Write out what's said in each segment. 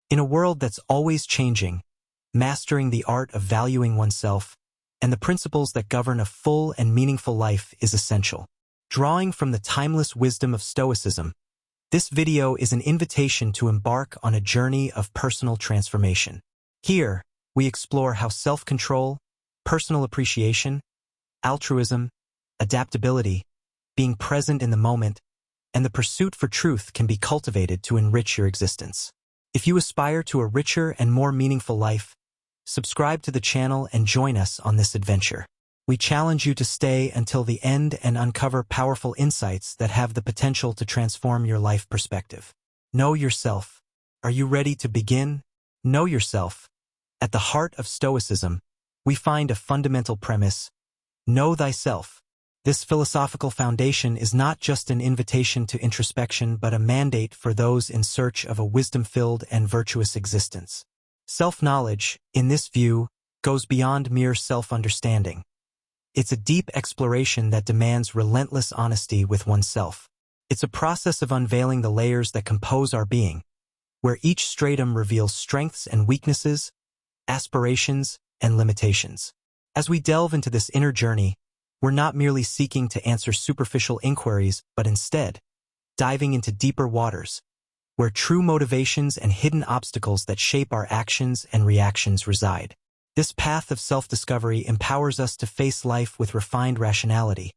In a world that's always changing, mastering the art of valuing oneself and the principles that govern a full and meaningful life is essential. Drawing from the timeless wisdom of Stoicism, this video is an invitation to embark on a journey of personal transformation. Here, we explore how self-control, personal appreciation, altruism, adaptability, being present in the moment, and the pursuit for truth can be cultivated to enrich your existence. If you aspire to a richer and more meaningful life, subscribe to the channel and join us on this adventure. We challenge you to stay until the end and uncover powerful insights that have the potential to transform your life perspective. Know yourself. Are you ready to begin? Know yourself. At the heart of Stoicism, we find a fundamental premise: know thyself. This philosophical foundation is not just an invitation to introspection but a mandate for those in search of a wisdom-filled and virtuous existence. Self-knowledge, in this view, goes beyond mere self-understanding. It's a deep exploration that demands relentless honesty with oneself. It's a process of unveiling the layers that compose our being, where each stratum reveals strengths and weaknesses, aspirations, and limitations. As we delve into this inner journey, we're not merely seeking to answer superficial inquiries, but instead, diving into deeper waters, where true motivations and hidden obstacles that shape our actions and reactions reside. This path of self-discovery empowers us to face life with refined rationality,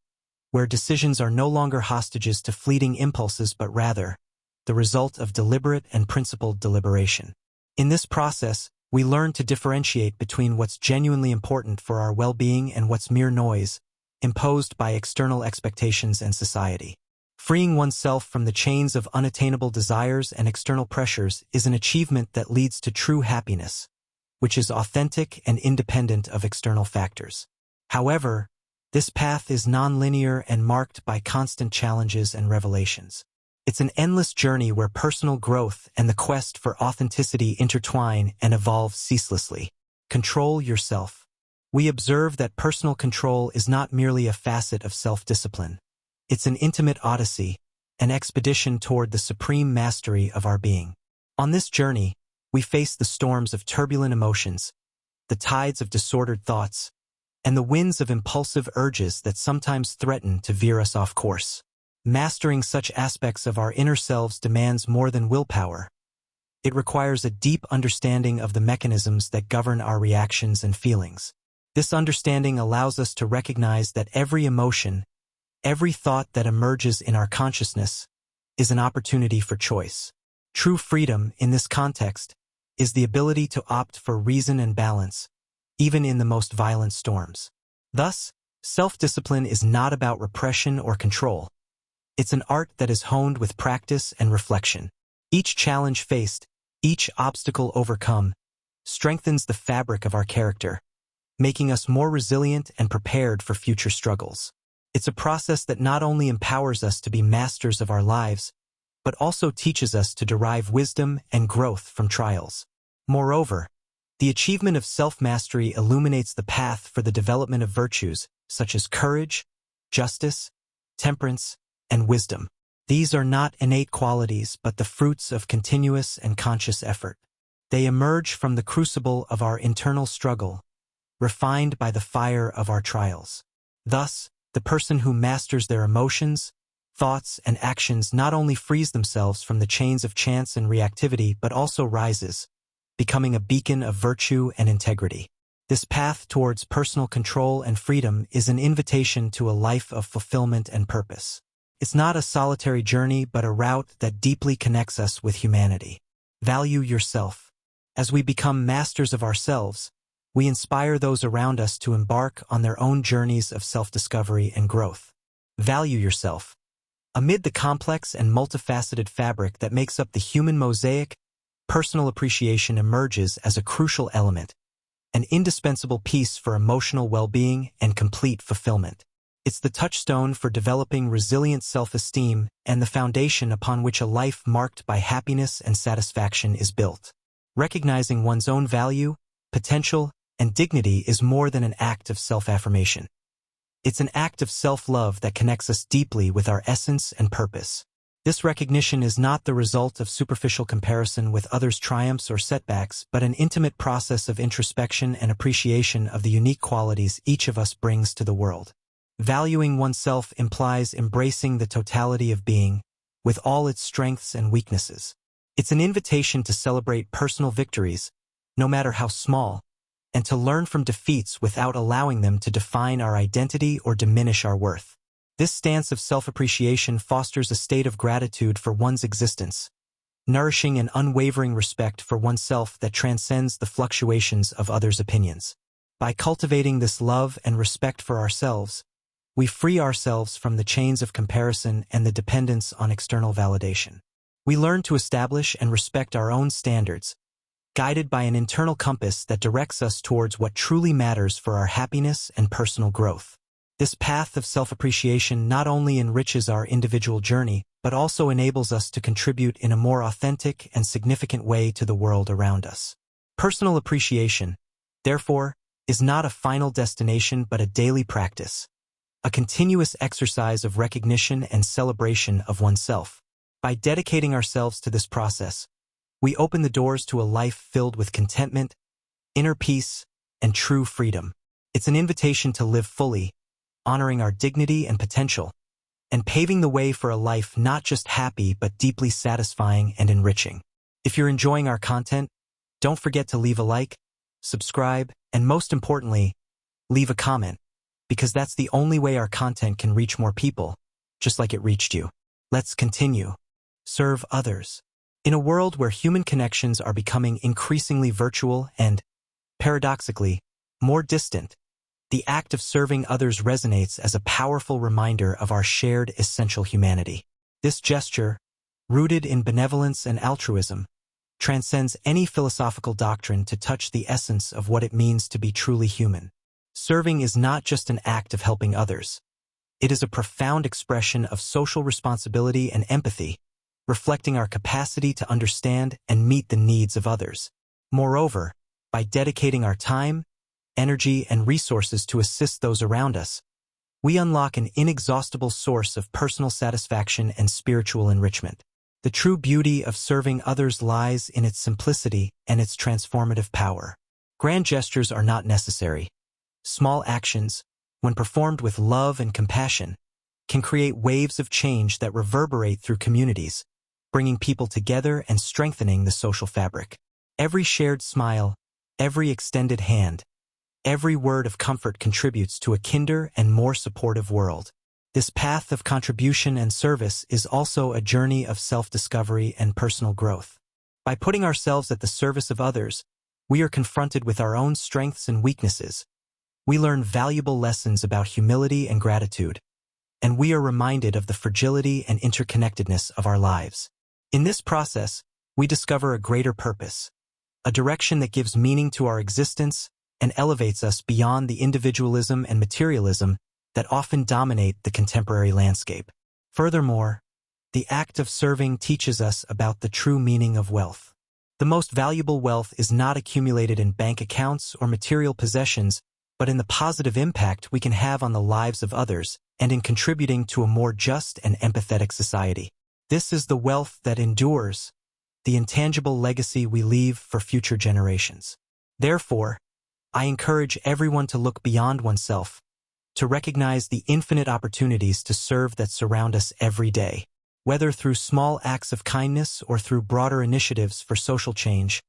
where decisions are no longer hostages to fleeting impulses but rather the result of deliberate and principled deliberation. In this process, we learn to differentiate between what's genuinely important for our well-being and what's mere noise, imposed by external expectations and society. Freeing oneself from the chains of unattainable desires and external pressures is an achievement that leads to true happiness, which is authentic and independent of external factors. However, this path is non-linear and marked by constant challenges and revelations. It's an endless journey where personal growth and the quest for authenticity intertwine and evolve ceaselessly. Control yourself. We observe that personal control is not merely a facet of self-discipline. It's an intimate odyssey, an expedition toward the supreme mastery of our being. On this journey, we face the storms of turbulent emotions, the tides of disordered thoughts, and the winds of impulsive urges that sometimes threaten to veer us off course. Mastering such aspects of our inner selves demands more than willpower. It requires a deep understanding of the mechanisms that govern our reactions and feelings. This understanding allows us to recognize that every emotion, every thought that emerges in our consciousness, is an opportunity for choice. True freedom, in this context, is the ability to opt for reason and balance, even in the most violent storms. Thus, self-discipline is not about repression or control. It's an art that is honed with practice and reflection. Each challenge faced, each obstacle overcome, strengthens the fabric of our character, making us more resilient and prepared for future struggles. It's a process that not only empowers us to be masters of our lives, but also teaches us to derive wisdom and growth from trials. Moreover, the achievement of self-mastery illuminates the path for the development of virtues such as courage, justice, temperance, and wisdom. These are not innate qualities but the fruits of continuous and conscious effort. They emerge from the crucible of our internal struggle, refined by the fire of our trials. Thus, the person who masters their emotions, thoughts, and actions not only frees themselves from the chains of chance and reactivity but also rises, becoming a beacon of virtue and integrity. This path towards personal control and freedom is an invitation to a life of fulfillment and purpose. It's not a solitary journey but a route that deeply connects us with humanity. Value yourself. As we become masters of ourselves, we inspire those around us to embark on their own journeys of self-discovery and growth. Value yourself. Amid the complex and multifaceted fabric that makes up the human mosaic, personal appreciation emerges as a crucial element, an indispensable piece for emotional well-being and complete fulfillment. It's the touchstone for developing resilient self-esteem and the foundation upon which a life marked by happiness and satisfaction is built. Recognizing one's own value, potential, and dignity is more than an act of self-affirmation. It's an act of self-love that connects us deeply with our essence and purpose. This recognition is not the result of superficial comparison with others' triumphs or setbacks, but an intimate process of introspection and appreciation of the unique qualities each of us brings to the world. Valuing oneself implies embracing the totality of being, with all its strengths and weaknesses. It's an invitation to celebrate personal victories, no matter how small, and to learn from defeats without allowing them to define our identity or diminish our worth. This stance of self-appreciation fosters a state of gratitude for one's existence, nourishing an unwavering respect for oneself that transcends the fluctuations of others' opinions. By cultivating this love and respect for ourselves, we free ourselves from the chains of comparison and the dependence on external validation. We learn to establish and respect our own standards, guided by an internal compass that directs us towards what truly matters for our happiness and personal growth. This path of self-appreciation not only enriches our individual journey, but also enables us to contribute in a more authentic and significant way to the world around us. Personal appreciation, therefore, is not a final destination but a daily practice, a continuous exercise of recognition and celebration of oneself. By dedicating ourselves to this process, we open the doors to a life filled with contentment, inner peace, and true freedom. It's an invitation to live fully, honoring our dignity and potential, and paving the way for a life not just happy but deeply satisfying and enriching. If you're enjoying our content, don't forget to leave a like, subscribe, and most importantly, leave a comment, because that's the only way our content can reach more people, just like it reached you. Let's continue. Serve others. In a world where human connections are becoming increasingly virtual and, paradoxically, more distant, the act of serving others resonates as a powerful reminder of our shared essential humanity. This gesture, rooted in benevolence and altruism, transcends any philosophical doctrine to touch the essence of what it means to be truly human. Serving is not just an act of helping others. It is a profound expression of social responsibility and empathy, reflecting our capacity to understand and meet the needs of others. Moreover, by dedicating our time, energy, and resources to assist those around us, we unlock an inexhaustible source of personal satisfaction and spiritual enrichment. The true beauty of serving others lies in its simplicity and its transformative power. Grand gestures are not necessary. Small actions, when performed with love and compassion, can create waves of change that reverberate through communities, bringing people together and strengthening the social fabric. Every shared smile, every extended hand, every word of comfort contributes to a kinder and more supportive world. This path of contribution and service is also a journey of self-discovery and personal growth. By putting ourselves at the service of others, we are confronted with our own strengths and weaknesses. We learn valuable lessons about humility and gratitude, and we are reminded of the fragility and interconnectedness of our lives. In this process, we discover a greater purpose, a direction that gives meaning to our existence and elevates us beyond the individualism and materialism that often dominate the contemporary landscape. Furthermore, the act of serving teaches us about the true meaning of wealth. The most valuable wealth is not accumulated in bank accounts or material possessions, but in the positive impact we can have on the lives of others and in contributing to a more just and empathetic society. This is the wealth that endures, the intangible legacy we leave for future generations. Therefore, I encourage everyone to look beyond oneself, to recognize the infinite opportunities to serve that surround us every day. Whether through small acts of kindness or through broader initiatives for social change,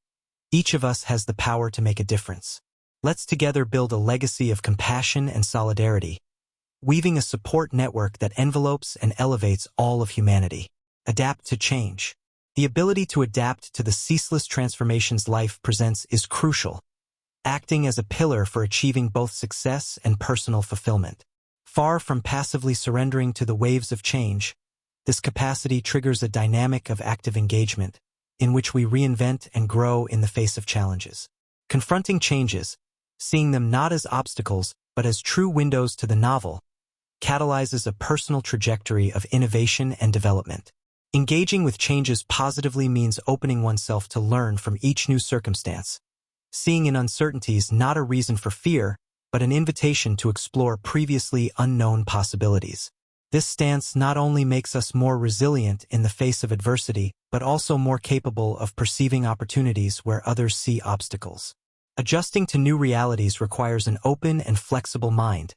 each of us has the power to make a difference. Let's together build a legacy of compassion and solidarity, weaving a support network that envelopes and elevates all of humanity. Adapt to change. The ability to adapt to the ceaseless transformations life presents is crucial, acting as a pillar for achieving both success and personal fulfillment. Far from passively surrendering to the waves of change, this capacity triggers a dynamic of active engagement, in which we reinvent and grow in the face of challenges. Confronting changes, seeing them not as obstacles but as true windows to the novel, catalyzes a personal trajectory of innovation and development. Engaging with changes positively means opening oneself to learn from each new circumstance, seeing in uncertainties not a reason for fear, but an invitation to explore previously unknown possibilities. This stance not only makes us more resilient in the face of adversity, but also more capable of perceiving opportunities where others see obstacles. Adjusting to new realities requires an open and flexible mind,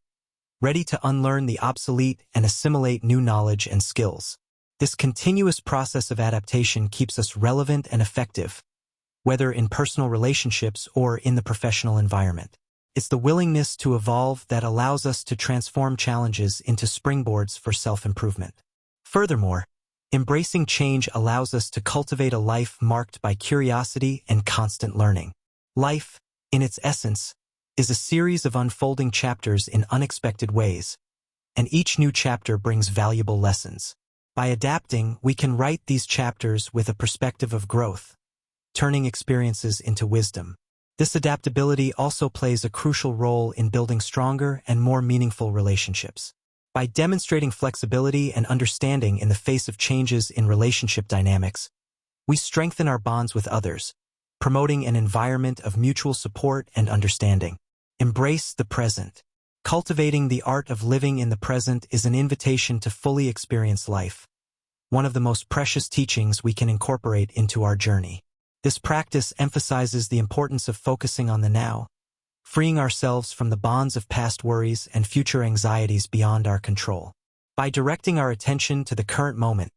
ready to unlearn the obsolete and assimilate new knowledge and skills. This continuous process of adaptation keeps us relevant and effective, whether in personal relationships or in the professional environment. It's the willingness to evolve that allows us to transform challenges into springboards for self-improvement. Furthermore, embracing change allows us to cultivate a life marked by curiosity and constant learning. Life, in its essence, is a series of unfolding chapters in unexpected ways, and each new chapter brings valuable lessons. By adapting, we can write these chapters with a perspective of growth, turning experiences into wisdom. This adaptability also plays a crucial role in building stronger and more meaningful relationships. By demonstrating flexibility and understanding in the face of changes in relationship dynamics, we strengthen our bonds with others, promoting an environment of mutual support and understanding. Embrace the present. Cultivating the art of living in the present is an invitation to fully experience life, one of the most precious teachings we can incorporate into our journey. This practice emphasizes the importance of focusing on the now, freeing ourselves from the bonds of past worries and future anxieties beyond our control. By directing our attention to the current moment,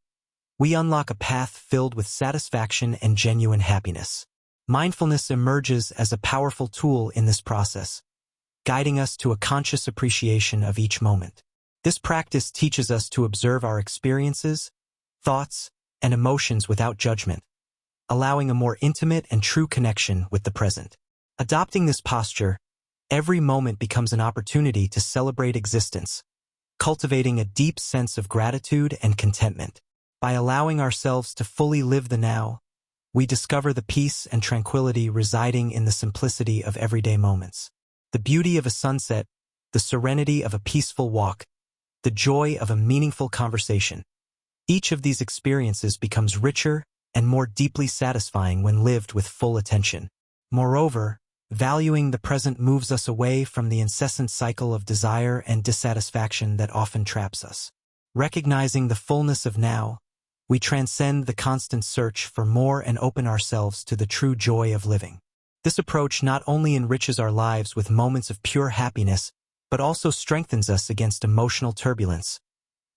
we unlock a path filled with satisfaction and genuine happiness. Mindfulness emerges as a powerful tool in this process, guiding us to a conscious appreciation of each moment. This practice teaches us to observe our experiences, thoughts, and emotions without judgment, allowing a more intimate and true connection with the present. Adopting this posture, every moment becomes an opportunity to celebrate existence, cultivating a deep sense of gratitude and contentment. By allowing ourselves to fully live the now, we discover the peace and tranquility residing in the simplicity of everyday moments. The beauty of a sunset, the serenity of a peaceful walk, the joy of a meaningful conversation. Each of these experiences becomes richer and more deeply satisfying when lived with full attention. Moreover, valuing the present moves us away from the incessant cycle of desire and dissatisfaction that often traps us. Recognizing the fullness of now, we transcend the constant search for more and open ourselves to the true joy of living. This approach not only enriches our lives with moments of pure happiness, but also strengthens us against emotional turbulence,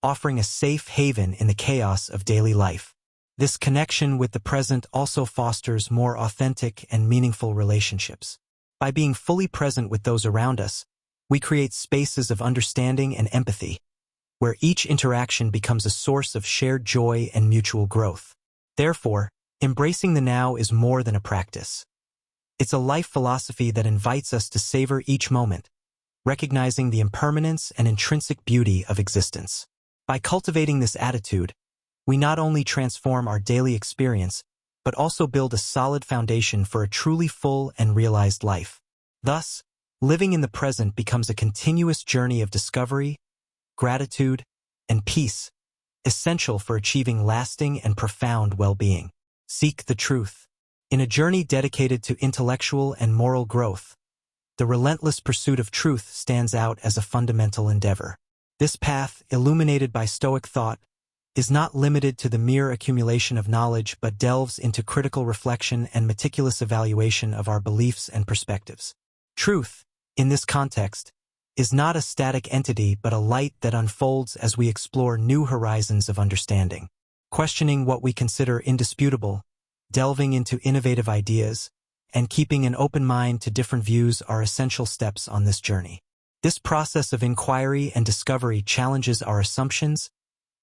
offering a safe haven in the chaos of daily life. This connection with the present also fosters more authentic and meaningful relationships. By being fully present with those around us, we create spaces of understanding and empathy, where each interaction becomes a source of shared joy and mutual growth. Therefore, embracing the now is more than a practice. It's a life philosophy that invites us to savor each moment, recognizing the impermanence and intrinsic beauty of existence. By cultivating this attitude, we not only transform our daily experience, but also build a solid foundation for a truly full and realized life. Thus, living in the present becomes a continuous journey of discovery, gratitude, and peace, essential for achieving lasting and profound well-being. Seek the truth. In a journey dedicated to intellectual and moral growth, the relentless pursuit of truth stands out as a fundamental endeavor. This path, illuminated by Stoic thought, is not limited to the mere accumulation of knowledge but delves into critical reflection and meticulous evaluation of our beliefs and perspectives. Truth, in this context, is not a static entity but a light that unfolds as we explore new horizons of understanding. Questioning what we consider indisputable, delving into innovative ideas, and keeping an open mind to different views are essential steps on this journey. This process of inquiry and discovery challenges our assumptions,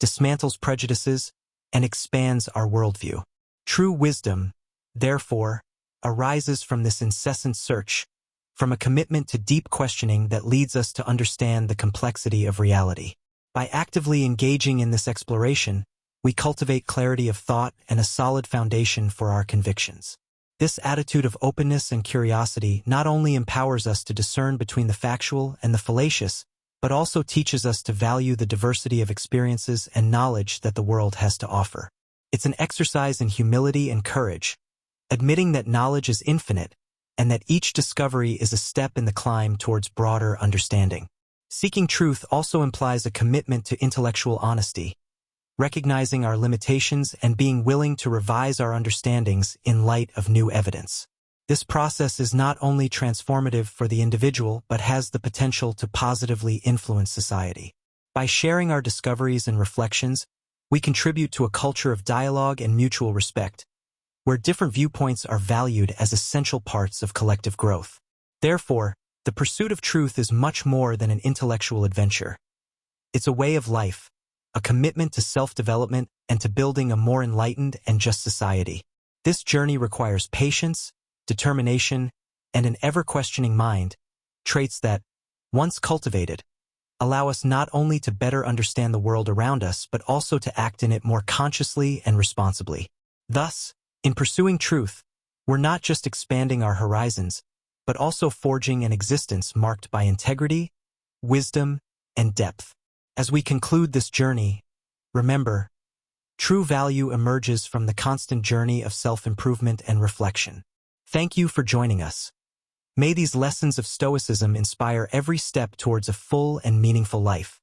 dismantles prejudices, and expands our worldview. True wisdom, therefore, arises from this incessant search, from a commitment to deep questioning that leads us to understand the complexity of reality. By actively engaging in this exploration, we cultivate clarity of thought and a solid foundation for our convictions. This attitude of openness and curiosity not only empowers us to discern between the factual and the fallacious, but also teaches us to value the diversity of experiences and knowledge that the world has to offer. It's an exercise in humility and courage, admitting that knowledge is infinite and that each discovery is a step in the climb towards broader understanding. Seeking truth also implies a commitment to intellectual honesty, recognizing our limitations and being willing to revise our understandings in light of new evidence. This process is not only transformative for the individual but has the potential to positively influence society. By sharing our discoveries and reflections, we contribute to a culture of dialogue and mutual respect, where different viewpoints are valued as essential parts of collective growth. Therefore, the pursuit of truth is much more than an intellectual adventure. It's a way of life, a commitment to self-development and to building a more enlightened and just society. This journey requires patience, determination, and an ever-questioning mind, traits that, once cultivated, allow us not only to better understand the world around us but also to act in it more consciously and responsibly. Thus, in pursuing truth, we're not just expanding our horizons, but also forging an existence marked by integrity, wisdom, and depth. As we conclude this journey, remember, true value emerges from the constant journey of self-improvement and reflection. Thank you for joining us. May these lessons of Stoicism inspire every step towards a full and meaningful life.